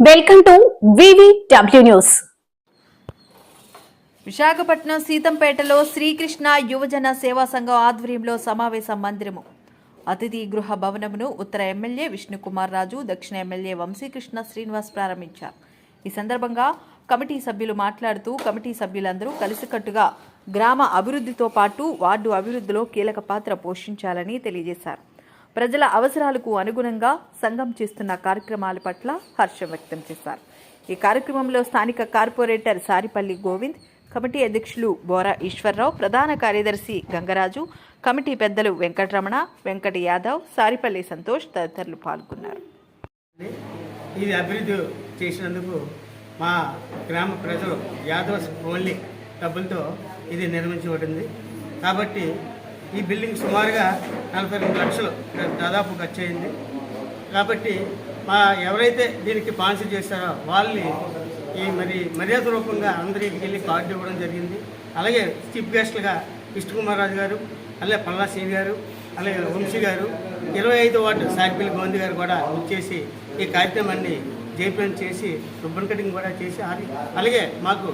Welcome to VVW news. Visakhapatnam సీతంపేటలో శ్రీకృష్ణ యువజన సేవా సంఘం ఆధ్వర్యంలో సమావేశ మందిరము అతిథి గృహ భవనమును ఉత్తర ఎమ్మెల్యే విష్ణుకుమార్ రాజు, దక్షిణ ఎమ్మెల్యే వంశీకృష్ణ శ్రీనివాస్ ప్రారంభించారు. ఈ సందర్భంగా కమిటీ సభ్యులు మాట్లాడుతూ కమిటీ సభ్యులందరూ కలిసికట్టుగా గ్రామ అభివృద్ధితో పాటు వార్డు అభివృద్ధిలో కీలక పాత్ర పోషించాలని తెలియజేశారు. ప్రజల అవసరాలకు అనుగుణంగా సంఘం చేస్తున్న కార్యక్రమాల పట్ల హర్షం వ్యక్తం చేశారు. ఈ కార్యక్రమంలో స్థానిక కార్పొరేటర్ సారిపల్లి గోవింద్, కమిటీ అధ్యక్షులు బోరా ఈశ్వరరావు, ప్రధాన కార్యదర్శి గంగరాజు, కమిటీ పెద్దలు వెంకటరమణ, వెంకట యాదవ్, సారిపల్లి సంతోష్ తదితరులు పాల్గొన్నారు. ఇది అభివృద్ధి చేసినందుకు మా గ్రామ ప్రజలు యాదవ్స్ ఓన్లీ డబ్బులతో ఇది నిర్మించబడింది. కాబట్టి ఈ బిల్డింగ్ సుమారుగా 42 లక్షలు దాదాపు ఖర్చు అయింది. కాబట్టి మా ఎవరైతే దీనికి స్పాన్సర్ చేస్తారో వాళ్ళని ఈ మర్యాద రూపంగా అందరికి వెళ్ళి కార్డు ఇవ్వడం జరిగింది. అలాగే చీఫ్ గెస్ట్లుగా విష్ణుకుమార్ రాజు గారు, అలాగే పల్లా శ్రీని గారు, అలాగే వంశీ గారు, 25వ వార్డు సారిపల్లి గోవింద్ గారు కూడా వచ్చేసి ఈ కార్యక్రమాన్ని జయప్రదం చేసి రిబ్బన్ కటింగ్ కూడా చేసి, అలాగే మాకు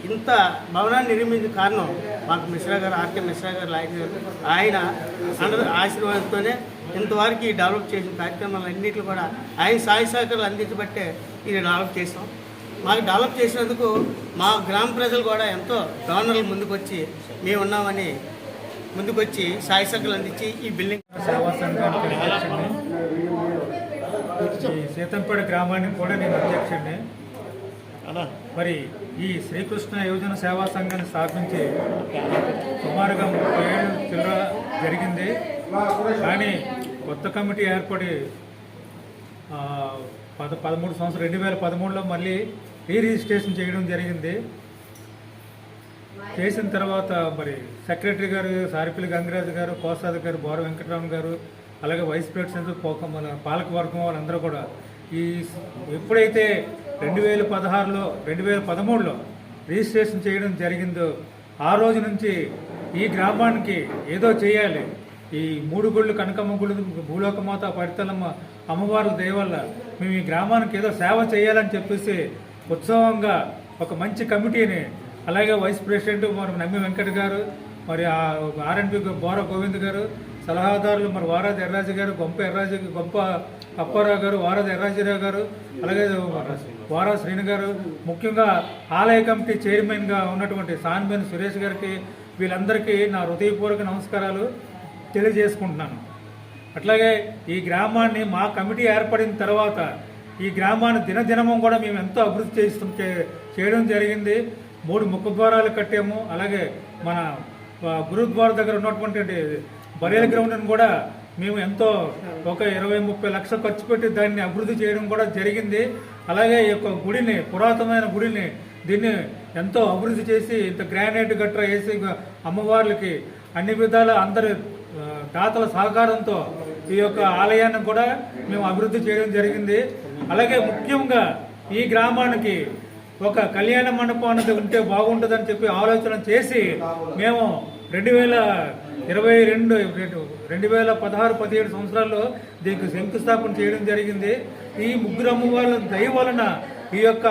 ఇంత భవనాన్ని నిర్మించిన కారణం మాకు మిశ్రా గారు, ఆర్కే మిశ్రా గారు ఆయన ఆశీర్వాదంతోనే ఇంతవరకు డెవలప్ చేసిన కార్యక్రమాలన్నింటిలో కూడా ఆయన సహాయ సహకారాలు అందించబట్టే ఇది డెవలప్ చేసాం. మాకు డెవలప్ చేసినందుకు మా గ్రామ ప్రజలు కూడా ఎంతో డోనర్లు ముందుకొచ్చి మేము ఉన్నామని ముందుకొచ్చి సహాయ సహకారాలు అందించి ఈ బిల్డింగ్ సేవా సంఘానికి అధ్యక్షుడిని, ఈ సీతంపేట గ్రామానికి కూడా నేను అధ్యక్షుడిని. మరి ఈ శ్రీకృష్ణ యువజన సేవా సంఘాన్ని స్థాపించి సుమారుగా 30 ఏళ్ళు చిల్లర జరిగింది. కానీ కొత్త కమిటీ ఏర్పడి 13 సంవత్సరం 2013లో మళ్ళీ రిజిస్ట్రేషన్ చేయడం జరిగింది. చేసిన తర్వాత మరి సెక్రటరీ గారు సారిపల్లి గంగరాజు గారు, కోసాది గారు, బోర వెంకటరామన్ గారు, అలాగే వైస్ ప్రెసిడెంట్ పాలకవర్గం వాళ్ళందరూ కూడా ఈ ఎప్పుడైతే 2016లో 2013లో రిజిస్ట్రేషన్ చేయడం జరిగిందో ఆ రోజు నుంచి ఈ గ్రామానికి ఏదో చేయాలి, ఈ 3 గుళ్ళు కనకమ్మ గుళ్ళు, భూలోకమాత, పరితలమ్మ అమ్మవార్ల దయ వల్ల మేము ఈ గ్రామానికి ఏదో సేవ చేయాలని చెప్పేసి ఉత్సవంగా ఒక మంచి కమిటీని, అలాగే వైస్ ప్రెసిడెంట్ మరి నమ్మి వెంకట గారు, మరి ఆర్ఎన్పి బోర గోవింద్ గారు, సలహాదారులు మరి వారాది ఎర్రాజు గారు, గొంప అప్పారావు గారు, వారాది ఎర్రాజీరావు గారు, అలాగే వారా శ్రీని గారు, ముఖ్యంగా ఆలయ కమిటీ చైర్మన్గా ఉన్నటువంటి సాన్బేని సురేష్ గారికి, వీళ్ళందరికీ నా హృదయపూర్వక నమస్కారాలు తెలియజేసుకుంటున్నాను. అట్లాగే ఈ గ్రామాన్ని మా కమిటీ ఏర్పడిన తర్వాత ఈ గ్రామాన్ని దినదినము కూడా మేము ఎంతో అభివృద్ధి చేయడం జరిగింది. 3 ముఖద్వారాలు కట్టాము. అలాగే మన గురుద్వారా దగ్గర ఉన్నటువంటి బరేల గ్రౌండ్ని కూడా మేము ఎంతో ఒక 20-30 లక్షలు ఖర్చు పెట్టి దాన్ని అభివృద్ధి చేయడం కూడా జరిగింది. అలాగే ఈ యొక్క గుడిని, పురాతనమైన గుడిని, దీన్ని ఎంతో అభివృద్ధి చేసి ఇంత గ్రానైట్ గట్రా వేసి అమ్మవార్లకి అన్ని విధాల అందరి దాతల సహకారంతో ఈ యొక్క ఆలయాన్ని కూడా మేము అభివృద్ధి చేయడం జరిగింది. అలాగే ముఖ్యంగా ఈ గ్రామానికి ఒక కళ్యాణ మండపం అనేది ఉంటే బాగుంటుందని చెప్పి ఆలోచన చేసి మేము 2016-17 సంవత్సరాల్లో దీనికి శంకుస్థాపన చేయడం జరిగింది. ఈ ముగ్గురు అమ్మవార్ల దయ వలన ఈ యొక్క